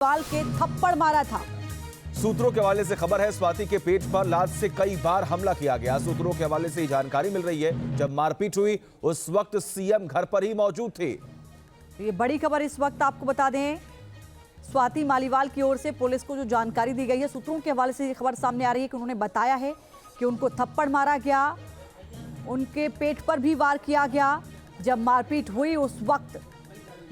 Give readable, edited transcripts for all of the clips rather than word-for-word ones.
केजरीवाल के थप्पड़ मारा था। सूत्रों के हवाले से खबर है, स्वाति के पेट पर लात से कई बार हमला किया गया। सूत्रों के हवाले से जानकारी मिल रही है, जब मारपीट हुई उस वक्त सीएम घर पर ही मौजूद थे। ये बड़ी खबर इस वक्त आपको बता दें, स्वाति मालीवाल की ओर से पुलिस को जो जानकारी दी गई है, सूत्रों के हवाले से ये खबर सामने आ रही है कि उन्होंने बताया है कि उनको थप्पड़ मारा गया, उनके पेट पर भी वार किया गया। जब मारपीट हुई उस वक्त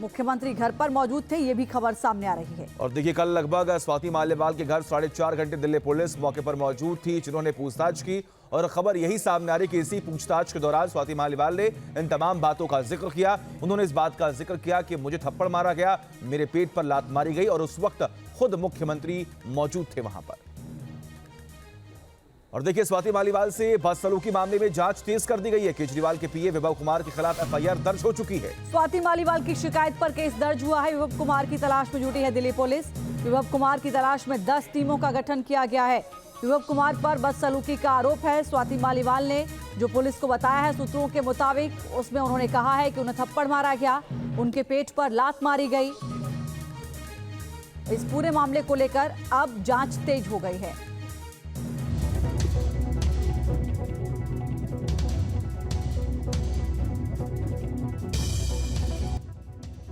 मुख्यमंत्री घर पर मौजूद थे, ये भी खबर सामने आ रही है। और देखिए, कल लगभग स्वाति मालीवाल के घर 4.5 घंटे दिल्ली पुलिस मौके पर मौजूद थी, जिन्होंने पूछताछ की। और खबर यही सामने आ रही कि इसी पूछताछ के दौरान स्वाति मालीवाल ने इन तमाम बातों का जिक्र किया। उन्होंने इस बात का जिक्र किया कि मुझे थप्पड़ मारा गया, मेरे पेट पर लात मारी गई और उस वक्त खुद मुख्यमंत्री मौजूद थे वहां पर। और देखिए, स्वाति मालीवाल से बदसलूकी मामले में जांच तेज कर दी गई है। केजरीवाल के पीए विभव कुमार के खिलाफ एफआईआर दर्ज हो चुकी है। स्वाति मालीवाल की शिकायत पर केस दर्ज हुआ है। विभव कुमार की तलाश में जुटी है दिल्ली पुलिस। विभव कुमार की तलाश में 10 टीमों का गठन किया गया है। विभव कुमार पर बदसलूकी का आरोप है। स्वाति मालीवाल ने जो पुलिस को बताया है, सूत्रों के मुताबिक उसमें उन्होंने कहा है कि उन्हें थप्पड़ मारा गया, उनके पेट पर लात मारी गई। इस पूरे मामले को लेकर अब जांच तेज हो गई है।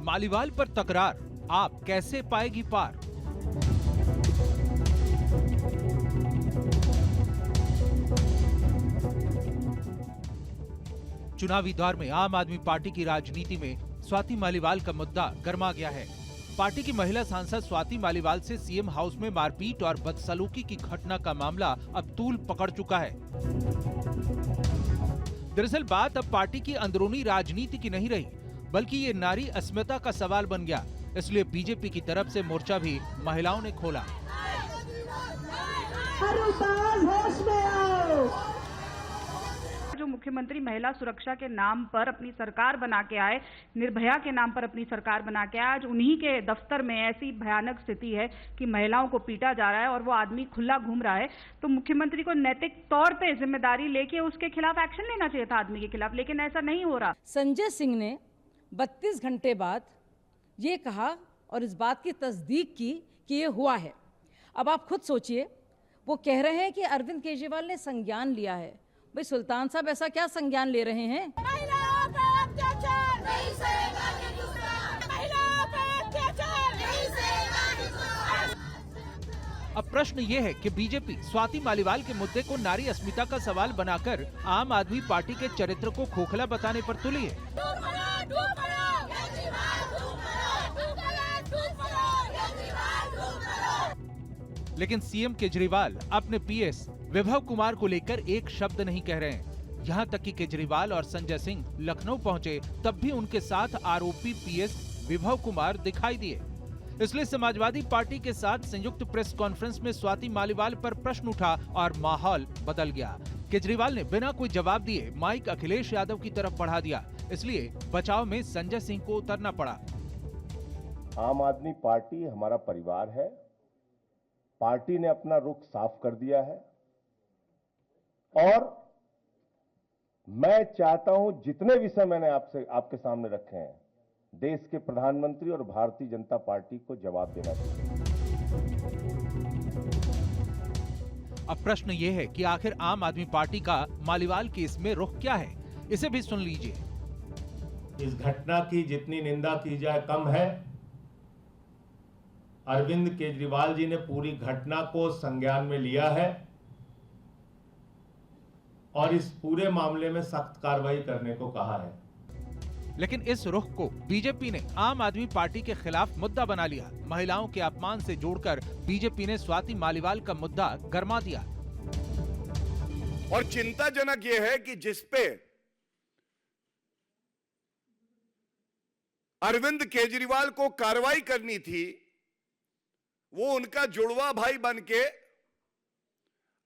मालीवाल पर तकरार, आप कैसे पाएगी पार? चुनावी दौर में आम आदमी पार्टी की राजनीति में स्वाति मालीवाल का मुद्दा गर्मा गया है। पार्टी की महिला सांसद स्वाति मालीवाल से सीएम हाउस में मारपीट और बदसलूकी की घटना का मामला अब तूल पकड़ चुका है। दरअसल बात अब पार्टी की अंदरूनी राजनीति की नहीं रही, बल्कि ये नारी अस्मिता का सवाल बन गया। इसलिए बीजेपी की तरफ से मोर्चा भी महिलाओं ने खोला। जो मुख्यमंत्री महिला सुरक्षा के नाम पर अपनी सरकार बना के आए, निर्भया के नाम पर अपनी सरकार बना के आए, आज उन्हीं के दफ्तर में ऐसी भयानक स्थिति है कि महिलाओं को पीटा जा रहा है और वो आदमी खुला घूम रहा है। तो मुख्यमंत्री को नैतिक तौर पे जिम्मेदारी लेके उसके खिलाफ एक्शन लेना चाहिए था, आदमी के खिलाफ, लेकिन ऐसा नहीं हो रहा। संजय सिंह ने 32 घंटे बाद ये कहा और इस बात की तस्दीक की कि ये हुआ है। अब आप खुद सोचिए, वो कह रहे हैं कि अरविंद केजरीवाल ने संज्ञान लिया है। भाई सुल्तान साहब, ऐसा क्या संज्ञान ले रहे हैं? अब प्रश्न ये है कि बीजेपी स्वाति मालीवाल के मुद्दे को नारी अस्मिता का सवाल बनाकर आम आदमी पार्टी के चरित्र को खोखला बताने पर तुली है। लेकिन सीएम केजरीवाल अपने पीएस विभव कुमार को लेकर एक शब्द नहीं कह रहे हैं। यहाँ तक कि केजरीवाल और संजय सिंह लखनऊ पहुंचे, तब भी उनके साथ आरोपी पीएस विभव कुमार दिखाई दिए। इसलिए समाजवादी पार्टी के साथ संयुक्त प्रेस कॉन्फ्रेंस में स्वाति मालीवाल पर प्रश्न उठा और माहौल बदल गया। केजरीवाल ने बिना कोई जवाब दिए माइक अखिलेश यादव की तरफ बढ़ा दिया। इसलिए बचाव में संजय सिंह को उतरना पड़ा। आम आदमी पार्टी हमारा परिवार है। पार्टी ने अपना रुख साफ कर दिया है और मैं चाहता हूं, जितने विषय मैंने आपके सामने रखे हैं, देश के प्रधानमंत्री और भारतीय जनता पार्टी को जवाब देना चाहिए। अब प्रश्न ये है कि आखिर आम आदमी पार्टी का मालीवाल केस में रुख क्या है? इसे भी सुन लीजिए। इस घटना की जितनी निंदा की जाए कम है। अरविंद केजरीवाल जी ने पूरी घटना को संज्ञान में लिया है और इस पूरे मामले में सख्त कार्रवाई करने को कहा है। लेकिन इस रुख को बीजेपी ने आम आदमी पार्टी के खिलाफ मुद्दा बना लिया। महिलाओं के अपमान से जोड़कर बीजेपी ने स्वाति मालीवाल का मुद्दा गरमा दिया। और चिंताजनक यह है कि जिसपे अरविंद केजरीवाल को कार्रवाई करनी थी, वो उनका जुड़वा भाई बनके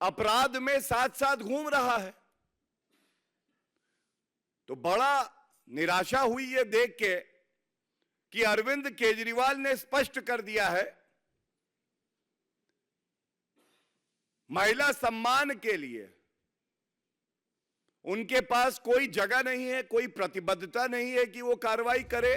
अपराध में साथ साथ घूम रहा है। तो बड़ा निराशा हुई ये देख के कि अरविंद केजरीवाल ने स्पष्ट कर दिया है, महिला सम्मान के लिए उनके पास कोई जगह नहीं है, कोई प्रतिबद्धता नहीं है कि वो कार्रवाई करे।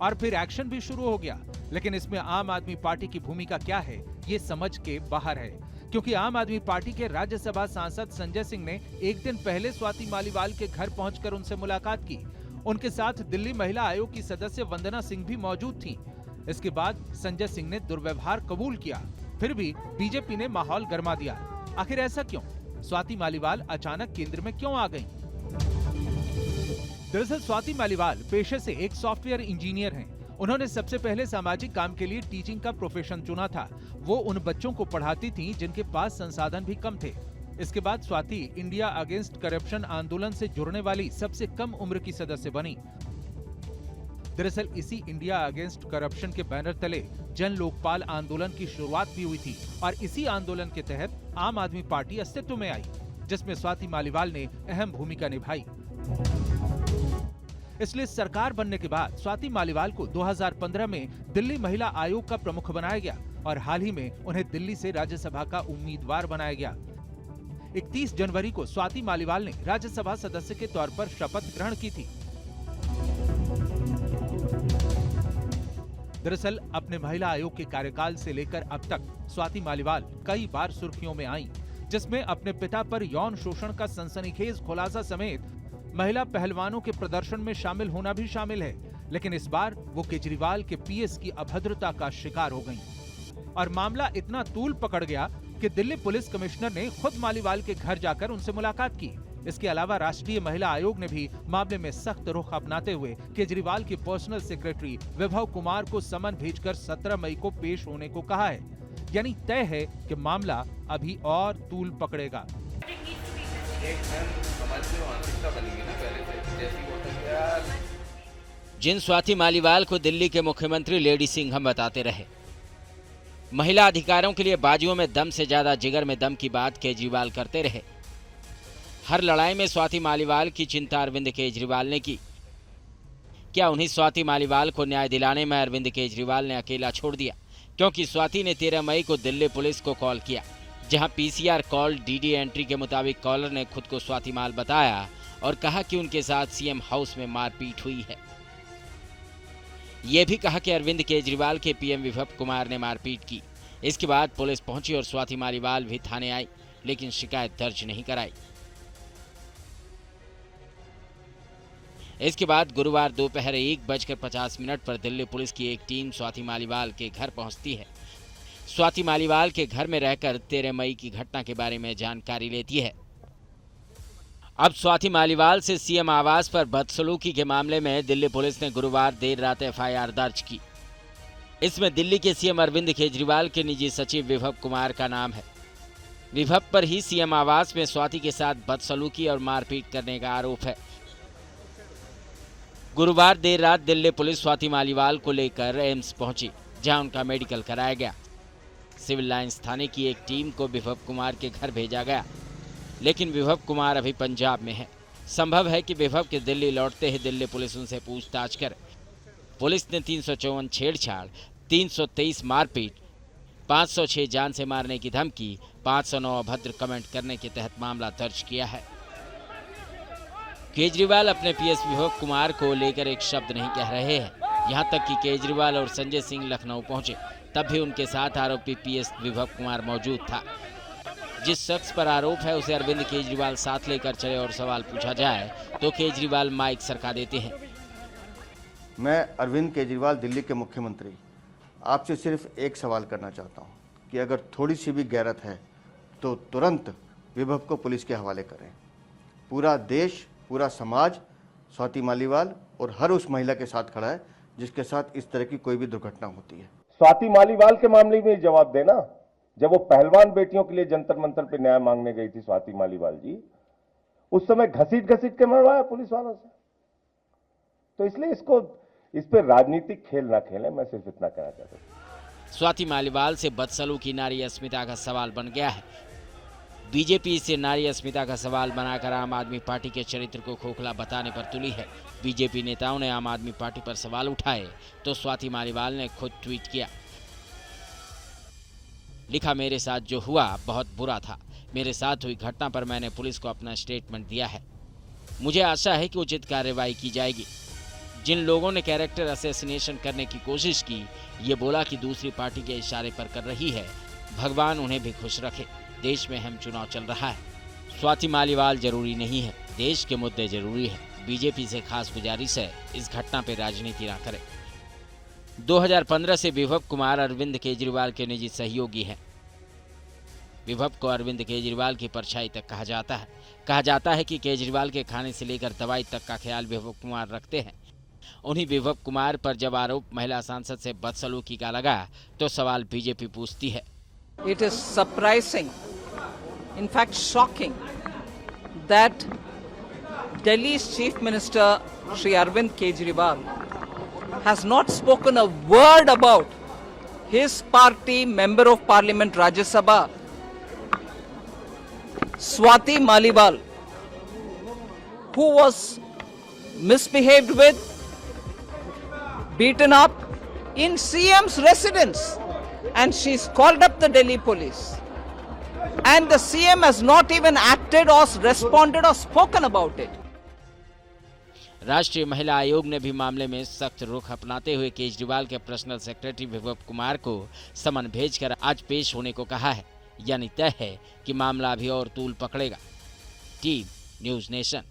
और फिर एक्शन भी शुरू हो गया। लेकिन इसमें आम आदमी पार्टी की भूमिका क्या है, ये समझ के बाहर है, क्योंकि आम आदमी पार्टी के राज्यसभा सांसद संजय सिंह ने एक दिन पहले स्वाति मालीवाल के घर पहुंचकर उनसे मुलाकात की। उनके साथ दिल्ली महिला आयोग की सदस्य वंदना सिंह भी मौजूद थीं। इसके बाद संजय सिंह ने दुर्व्यवहार कबूल किया, फिर भी बीजेपी ने माहौल गरमा दिया। आखिर ऐसा क्यों? स्वाति मालीवाल अचानक केंद्र में क्यों आ गईं? दरअसल स्वाति मालीवाल पेशे से एक सॉफ्टवेयर इंजीनियर हैं। उन्होंने सबसे पहले सामाजिक काम के लिए टीचिंग का प्रोफेशन चुना था। वो उन बच्चों को पढ़ाती थीं जिनके पास संसाधन भी कम थे। इसके बाद स्वाति इंडिया अगेंस्ट करप्शन आंदोलन से जुड़ने वाली सबसे कम उम्र की सदस्य बनी। दरअसल इसी इंडिया अगेंस्ट करप्शन के बैनर तले जन लोकपाल आंदोलन की शुरुआत भी हुई थी और इसी आंदोलन के तहत आम आदमी पार्टी अस्तित्व में आई, जिसमें स्वाति मालीवाल ने अहम भूमिका निभाई। इसलिए सरकार बनने के बाद स्वाति मालीवाल को 2015 में दिल्ली महिला आयोग का प्रमुख बनाया गया और हाल ही में उन्हें दिल्ली से राज्यसभा का उम्मीदवार बनाया गया। 31 जनवरी को स्वाति मालीवाल ने राज्यसभा सदस्य के तौर पर शपथ ग्रहण की थी। दरअसल अपने महिला आयोग के कार्यकाल से लेकर अब तक स्वाति मालीवाल कई बार सुर्खियों में आईं, जिसमें अपने पिता पर यौन शोषण का सनसनीखेज खुलासा समेत महिला पहलवानों के प्रदर्शन में शामिल होना भी शामिल है। लेकिन इस बार वो केजरीवाल के पीएस की अभद्रता का शिकार हो गईं और मामला इतना तूल पकड़ गया कि दिल्ली पुलिस कमिश्नर ने खुद मालीवाल के घर जाकर उनसे मुलाकात की। इसके अलावा राष्ट्रीय महिला आयोग ने भी मामले में सख्त रुख अपनाते हुए केजरीवाल के पर्सनल सेक्रेटरी विभव कुमार को समन भेजकर 17 मई को पेश होने को कहा है। यानी तय है कि मामला अभी और तूल पकड़ेगा। जिन स्वाति मालीवाल को दिल्ली के मुख्यमंत्री लेडी सिंघम बताते रहे, महिला अधिकारों के लिए बाजुओं में दम से ज्यादा जिगर में दम की बात केजरीवाल करते रहे। हर लड़ाई में स्वाति मालीवाल की चिंता अरविंद केजरीवाल ने की। क्या उन्हीं स्वाति मालीवाल को न्याय दिलाने में अरविंद केजरीवाल ने अकेला छोड़ दिया? क्योंकि स्वाति ने 13 मई को दिल्ली पुलिस को कॉल किया, जहां पीसीआर कॉल डीडी एंट्री के मुताबिक कॉलर ने खुद को स्वाति माल बताया और कहा कि उनके साथ सीएम हाउस में मारपीट हुई है। ये भी कहा कि अरविंद केजरीवाल के पीएम विभव कुमार ने मारपीट की। इसके बाद पुलिस पहुंची और स्वाति मालीवाल भी थाने आई, लेकिन शिकायत दर्ज नहीं कराई। इसके बाद गुरुवार दोपहर 1:50 पर दिल्ली पुलिस की एक टीम स्वाति मालीवाल के घर पहुंचती है। स्वाति मालीवाल के घर में रहकर 13 मई की घटना के बारे में जानकारी लेती है। अब स्वाति मालीवाल से सीएम आवास पर बदसलूकी के मामले में दिल्ली पुलिस ने गुरुवार देर रात एफआईआर दर्ज की। इसमें दिल्ली के सीएम अरविंद केजरीवाल के निजी सचिव विभव कुमार का नाम है। विभव पर ही सीएम आवास में स्वाति के साथ बदसलूकी और मारपीट करने का आरोप है। गुरुवार देर रात दिल्ली पुलिस स्वाति मालीवाल को लेकर एम्स पहुंची, जहां उनका मेडिकल कराया गया। सिविल लाइंस थाने की एक टीम को विभव कुमार के घर भेजा गया, लेकिन विभव कुमार अभी पंजाब में है। संभव है कि विभव के दिल्ली लौटते ही दिल्ली पुलिस उनसे पूछताछ करे। पुलिस ने 354 छेड़छाड़, 323 मारपीट, 506 जान से मारने की धमकी, 509 अभद्र कमेंट करने के तहत मामला दर्ज किया है। केजरीवाल अपने पीएस विभव कुमार को लेकर एक शब्द नहीं कह रहे हैं। यहां तक कि केजरीवाल और संजय सिंह लखनऊ पहुंचे, तब भी उनके साथ आरोपी पीएस विभव कुमार मौजूद था। जिस शख्स पर आरोप है उसे अरविंद केजरीवाल साथ लेकर चले और सवाल पूछा जाए तो केजरीवाल माइक सरका देते हैं। मैं अरविंद केजरीवाल, दिल्ली के मुख्यमंत्री, आपसे सिर्फ एक सवाल करना चाहता हूं कि अगर थोड़ी सी भी गैरत है तो तुरंत विभव को पुलिस के हवाले करें। पूरा देश, पूरा समाज स्वाति मालीवाल और हर उस महिला के साथ खड़ा है जिसके साथ इस तरह की कोई भी दुर्घटना होती है। स्वाति मालीवाल के मामले में जवाब देना, जब वो पहलवान बेटियों के लिए जंतर मंतर पे न्याय मांगने गई थी स्वाति मालीवाल जी, उस समय घसीट के मरवाया पुलिस वालों से। तो इसलिए इस पे राजनीतिक खेल ना खेलें, मैं सिर्फ इतना कहना चाहता हूं। स्वाति मालीवाल से बदसलूकी नारी अस्मिता का सवाल बन गया है। बीजेपी इसे नारी अस्मिता का सवाल बनाकर आम आदमी पार्टी के चरित्र को खोखला बताने पर तुली है। बीजेपी नेताओं ने आम आदमी पार्टी पर सवाल उठाए तो स्वाति मालीवाल ने खुद ट्वीट किया, लिखा, मेरे साथ जो हुआ बहुत बुरा था। मेरे साथ हुई घटना पर मैंने पुलिस को अपना स्टेटमेंट दिया है। मुझे आशा है कि उचित कार्रवाई की जाएगी। जिन लोगों ने कैरेक्टर असैसिनेशन करने की कोशिश की, ये बोला कि दूसरी पार्टी के इशारे पर कर रही है, भगवान उन्हें भी खुश रखे। देश में अहम चुनाव चल रहा है, स्वाति मालीवाल जरूरी नहीं है, देश के मुद्दे जरूरी है। बीजेपी से खास गुजारिश है, इस घटना पे राजनीति ना करे। 2015 से विभव कुमार अरविंद केजरीवाल के निजी सहयोगी हैं। विभव को अरविंद केजरीवाल की परछाई तक कहा जाता है कि केजरीवाल के खाने से लेकर दवाई तक का ख्याल विभव कुमार रखते हैं। उन्हीं विभव कुमार पर जब आरोप महिला सांसद से बदसलूकी का लगा तो सवाल बीजेपी पूछती है। It is surprising, in fact shocking, that Delhi's Chief Minister Shri Arvind Kejriwal has not spoken a word about his party Member of Parliament Rajya Sabha, Swati Maliwal, who was misbehaved with, beaten up in CM's residence, and she's called up the Delhi police. And the CM has not even acted or responded or spoken about it. राष्ट्रीय महिला आयोग ने भी मामले में सख्त रुख अपनाते हुए केजरीवाल के पर्सनल सेक्रेटरी विभव कुमार को समन भेजकर आज पेश होने को कहा है। यानी तय है कि मामला अभी और तूल पकड़ेगा। Team news nation.